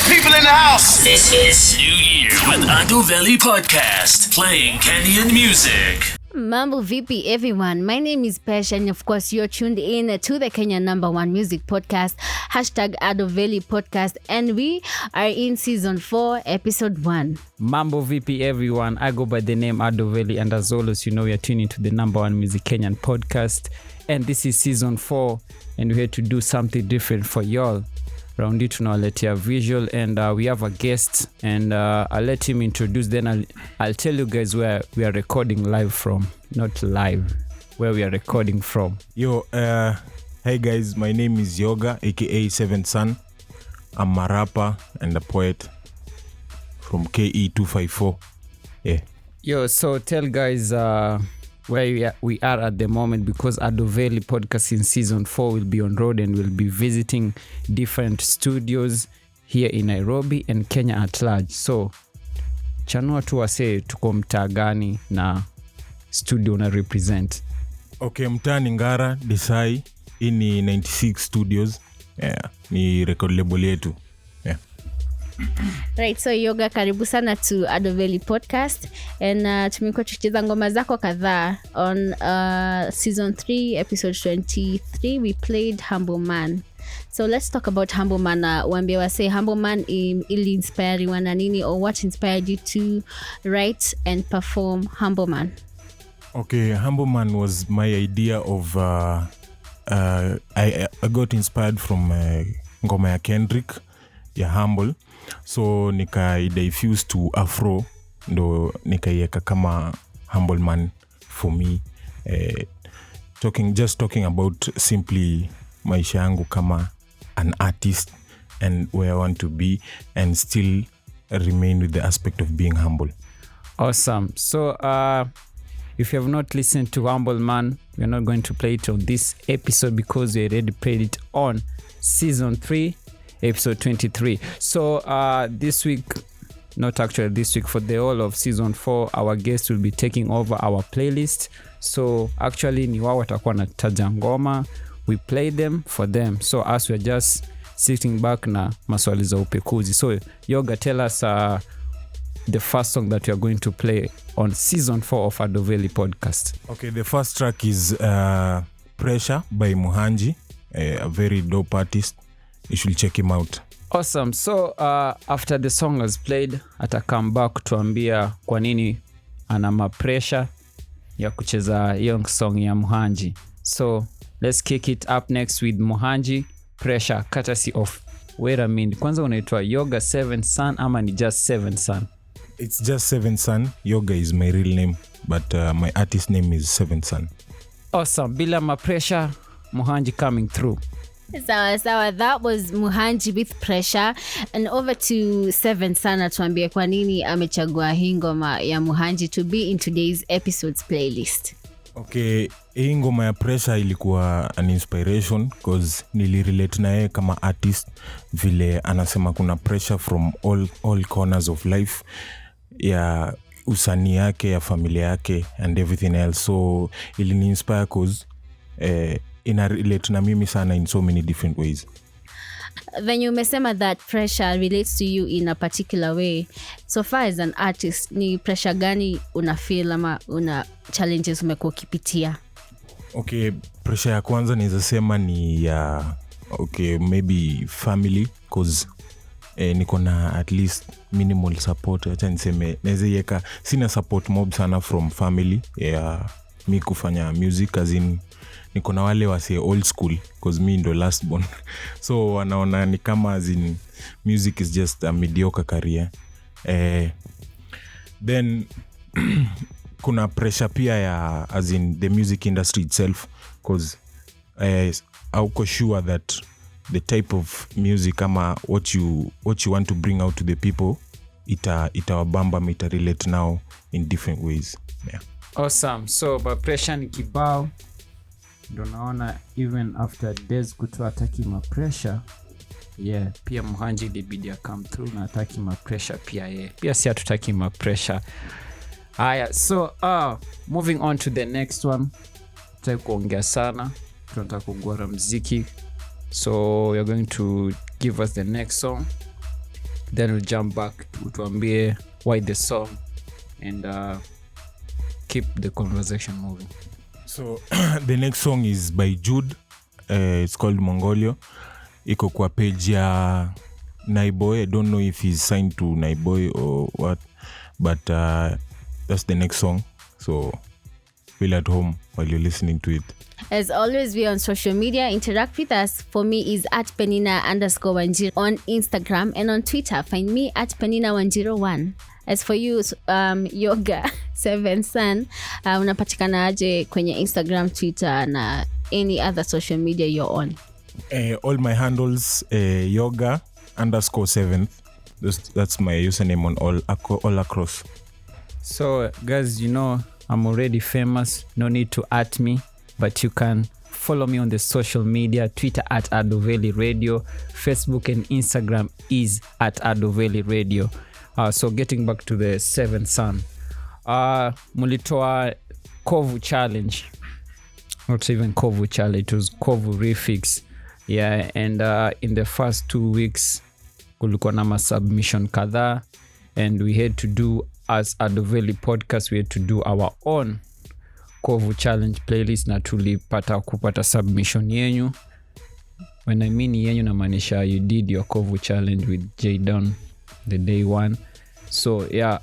people in the house. This is New Year with Ado Veli Podcast, playing Kenyan music. Mambo vipi everyone, my name is Pesh and of course you're tuned in to the Kenyan #1 music podcast, #Ado Veli Podcast, and we are in season 4 episode 1. Mambo vipi everyone, I go by the name Ado Veli, and as always you know you're tuning to the #1 music Kenyan podcast, and this is season 4 and we're here to do something different for y'all. Round it tunawaletea visual and we have a guest and I'll let him introduce, then I'll tell you guys where we are recording live from. Not live, where we are recording from. Yo, hey guys, my name is Yoga aka 7th Son. I'm a rapper and a poet from KE254. Yeah. Yo, so tell guys where we are at the moment, because Ado Veli Podcast in season 4 will be on road and we'll be visiting different studios here in Nairobi and Kenya at large. So chanua tu wase tuko mtaa gani na studio na represent. Okay, mtaa ni Ngara, Desai, ini 96 studios. Yeah, ni record label yetu. Yeah. Right, so Yoga, karibu sana to Ado Veli Podcast, and tumekuwa tukicheza ngoma zako kadhaa. On season 3 episode 23 we played Humble Man. So let's talk about Humble Man. Waambie wase Humble Man ili inspire wana nini, or what inspired you to write and perform Humble Man? Okay, Humble Man was my idea of I got inspired from ngoma ya Kendrick ya Humble. So diffuse to Afro, ndo nikaiweka kama Humble Man for me. Talking about simply maisha yangu kama an artist and where I want to be and still remain with the aspect of being humble. Awesome. So if you have not listened to Humble Man, we're not going to play it on this episode because we already played it on season 3 episode 23. So this week, not actually this week, for the whole of season 4, our guest will be taking over our playlist. So actually ni wao watakuwa na taja ngoma, we play them for them. So us we're just sitting back na maswali za upekuzi. So Yoga, tell us the first song that you are going to play on season 4 of Ado Veli Podcast. Okay, the first track is Pressure by Muhanjii, a very dope artist. You should check him out. Awesome. So after the song has played, ata come back tuambia kwa nini ana pressure ya kucheza hiyo song ya Muhanjii. So let's kick it up next with Muhanjii, Pressure, courtesy of wait a minute. Kwanza unaitwa Yoga 7th Son ama ni just 7th Son? It's just 7th Son. Yoga is my real name, but my artist name is 7th Son. Awesome. Bila pressure, Muhanjii coming through. So that was Muhanjii with Pressure, and over to 7th Son atuambie kwa nini amechagua hii ngoma ya Muhanjii to be in today's episode's playlist. Okay, hii ngoma ya Pressure ilikuwa an inspiration because nilirelate na yeye kama artist, vile anasema kuna pressure from all corners of life, ya usanii yake, ya familia yake and everything else. So ilini inspire cause ina relate na mimi sana in so many different ways. When you umesema that pressure relates to you in a particular way, so far as an artist, ni pressure gani una feel ama una challenges umekuwa ukipitia? Okay, pressure ya kwanza naweza sema ni ya maybe family, cause niko na at least minimal support. Acha niseme naweza yeka sina support mob sana from family ya mi kufanya music, as in niko na wale wase old school because me ndo last born. So wanaona ni kama as in music is just a mediocre career. Then kuna pressure pia ya as in the music industry itself, because hauko sure that the type of music ama what you want to bring out to the people itawabamba, ita relate now in different ways. Yeah. Awesome. So by pressure ni kibao, ndo naona even after days kutoa ataki pressure, yeah, pia Muhanjii libidi come through na ataki pressure pia yeye. Pia si atutaki pressure. Haya, so moving on to the next one. Tutaki kuongea sana, tunataka kugwara muziki. So you're going to give us the next song. then we'll jump back to ambie why the song and keep the conversation moving. So the next song is by Jude. It's called Mongolio. Iko kwa page ya Naiboy. I don't know if he's signed to Naiboy or what, but that's the next song. So feel at home while you're listening to it. As always, we are on social media. Interact with us. For me is at Penina_Wanjiru on Instagram, and on Twitter find me at Penina101. As for you, Yoga 7 Sun, unapatikana aje kwenye Instagram, Twitter na any other social media you're on? All my handles, Yoga_7th. That's my username on all across. So guys, you know I'm already famous. No need to at me, but you can follow me on the social media. Twitter at Ado Veli Radio. Facebook and Instagram is at Ado Veli Radio. So getting back to the 7 Sun. Mulitoa Kovu Challenge. Not even Kovu Challenge, it was Kovu Refix. Yeah, and in the first 2 weeks, kulikuwa na submission kadhaa, and we had to do, as Ado Veli Podcast, we had to do our own Kovu Challenge playlist na tulipata kupata submission yenyu. When I mean yenyu namaanisha you did your Kovu Challenge with Jaydan the day one. So yeah,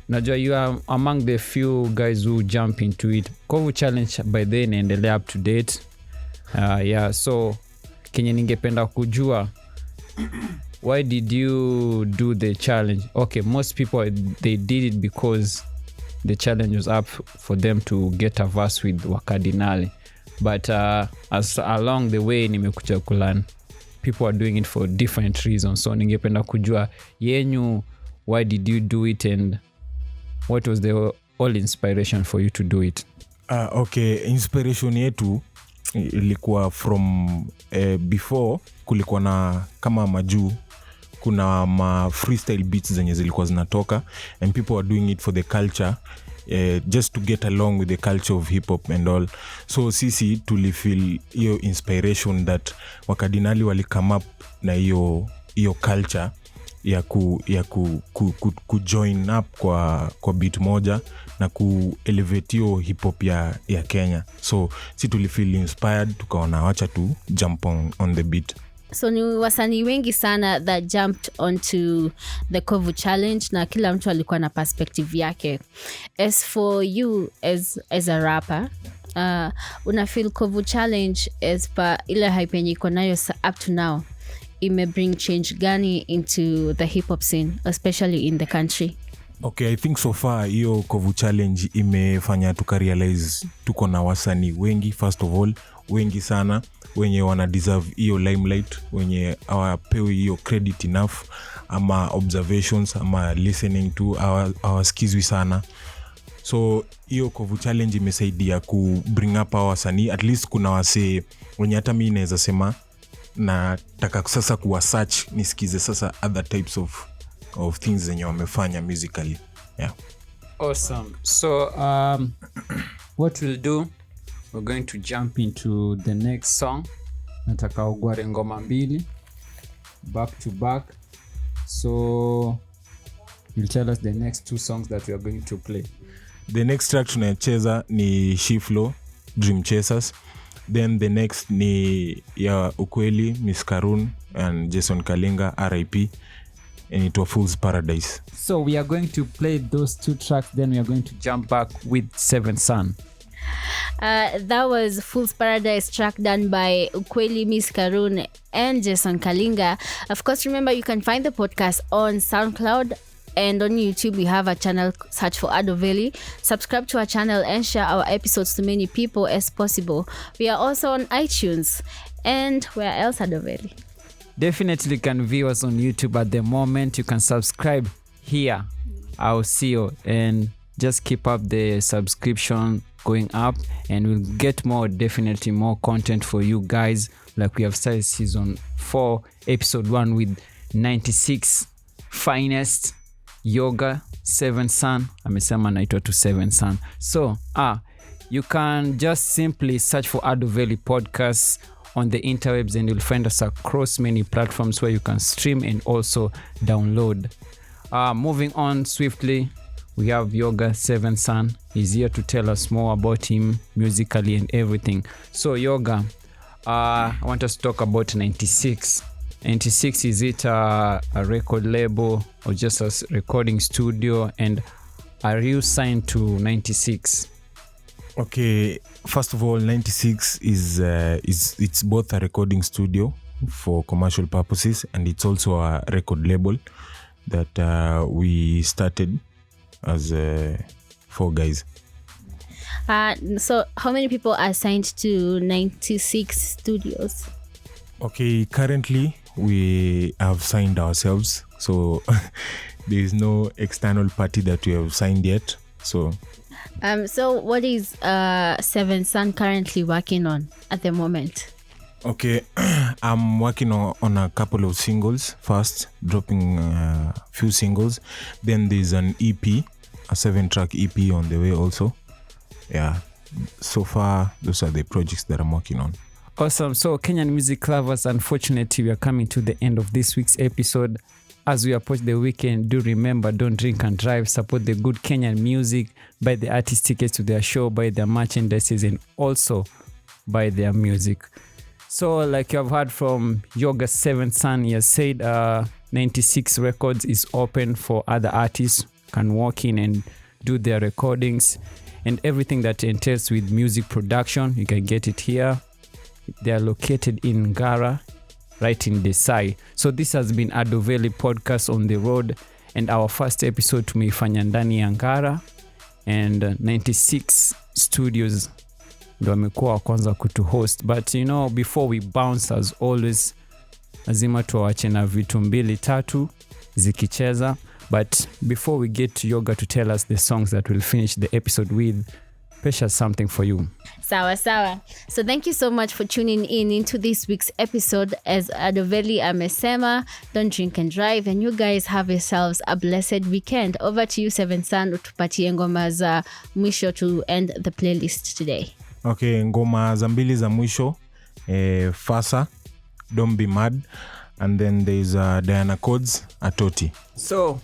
najua you are among the few guys who jump into it. Kovu Challenge by then endelea up to date. Yeah, so kenye ningependa kujua, why did you do the challenge? Okay, most people, they did it because the challenge was up for them to get a verse with Wakadinali. But as along the way nimekuja kulearn, people are doing it for different reasons. So ningependa kujua yenyu, why did you do it and what was the all inspiration for you to do it? Okay, inspiration yetu ilikuwa from before kulikuwa na kama majuu, kuna ma freestyle beats zenye zilikuwa zinatoka, and people were doing it for the culture, just to get along with the culture of hip hop and all. So sisi tulifeel hiyo inspiration that Wakadinali wali come up na hiyo culture ya ku join up kwa beat moja na ku elevate hiyo hip hop ya Kenya. So si tulifeel inspired, tukaona wacha tu jump on the beat. So ni wasanii wengi sana that jumped onto the Kovu Challenge na kila mtu alikuwa na perspective yake. As for you as a rapper, una feel Kovu Challenge as pa ile hype yenye iko nayo up to now ime bring change gani into the hip hop scene, especially in the country? Okay, I think so far hiyo Kovu Challenge imefanya tukarealize tuko na wasanii wengi, first of all, wengi sana wenye wana deserve hiyo limelight, wenye hawapewi hiyo credit enough ama observations ama listening to hawasikizwi sana. So hiyo Kovu Challenge imesaidia ku bring up our wasanii. At least kuna wase wenye hata mimi naweza sema na taka sasa kuwa search nisikize sasa other types of things zenye wamefanya musically. Yeah. Awesome. So what we'll do, we're going to jump into the next song. Nataka ugware ngoma mbili back to back. So you'll tell us the next 2 songs that we are going to play. The next track tunacheza ni Shiflo, Dream Chasers. Then the next ni ya Ukweli, Miss Karun and Jason Kalinga, RIP, and it was Fool's Paradise. So we are going to play those 2 tracks, then we are going to jump back with 7 Sun. That was Fool's Paradise, track done by Ukweli, Miss Karun and Jason Kalinga. Of course, remember you can find the podcast on SoundCloud and on YouTube. We have a channel, search for Ado Veli. Subscribe to our channel and share our episodes to many people as possible. We are also on iTunes. And where else, Ado Veli? Definitely can view us on YouTube at the moment. You can subscribe here. I'll see you, and just keep up the subscription going up, and we'll get definitely more content for you guys. Like we have started season 4, episode 1 with 96 finest Yoga 7 Sun. Amesema naitwa to 7 Sun. So you can just simply search for Ado Veli Podcast on the interwebs, and you'll find us across many platforms where you can stream and also download. Moving on swiftly, we have Yoga Seven Sun. He's here to tell us more about him musically and everything. So Yoga, I want us to talk about 96. 96, is it a record label or just a recording studio, and are you signed to 96? Okay, first of all, 96 is it's both a recording studio for commercial purposes, and it's also a record label that we started as 4 guys. So how many people are signed to 96 studios? Okay, currently we have signed ourselves, so there is no external party that we have signed yet. So what is Seven Sun currently working on at the moment? Okay, I'm working on a couple of singles first, dropping a few singles. Then there's an EP, a 7-track EP on the way also. Yeah, so far those are the projects that I'm working on. Awesome. So Kenyan music lovers, unfortunately we are coming to the end of this week's episode. As we approach the weekend, do remember, don't drink and drive. Support the good Kenyan music. Buy the artist tickets to their show, buy their merchandises, and also buy their music. So like you have heard from Yoga Seven Sun, he has said 96 Records is open for other artists, can walk in and do their recordings and everything that entails with music production. You can get it here. They are located in Ngara, right in Desai. So this has been Ado Veli Podcast on the road, and our first episode tumeifanya ndani ya Ngara, and 96 studios ndo wamekuwa wa kwanza kutuhost. But you know, before we bounce, as always, lazima tuwache na vitu 2-3 zikicheza. But before we get to Yoga to tell us the songs that we'll finish the episode with, Pesh has something for you. Sawa. So thank you so much for tuning in into this week's episode. As Ado Veli amesema, don't drink and drive, and you guys have yourselves a blessed weekend. Over to you, Seven Sun, utupatie ngoma za mwisho to end the playlist today. Okay, ngoma za 2 za mwisho, Fasa, Don't Be Mad, and then there's Dyana Codes, Atoti. So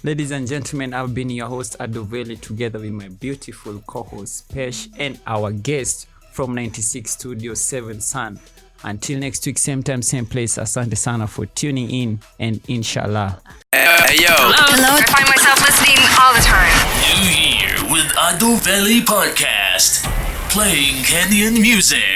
ladies and gentlemen, I've been your host Ado Veli, together with my beautiful co-host Pesh and our guest from 96 Studio, Seven Sun. Until next week, same time, same place. Asante sana for tuning in, and inshallah. Hey, yo. Hello. I find myself listening all the time. New Year with Ado Veli Podcast. Playing Kenyan music.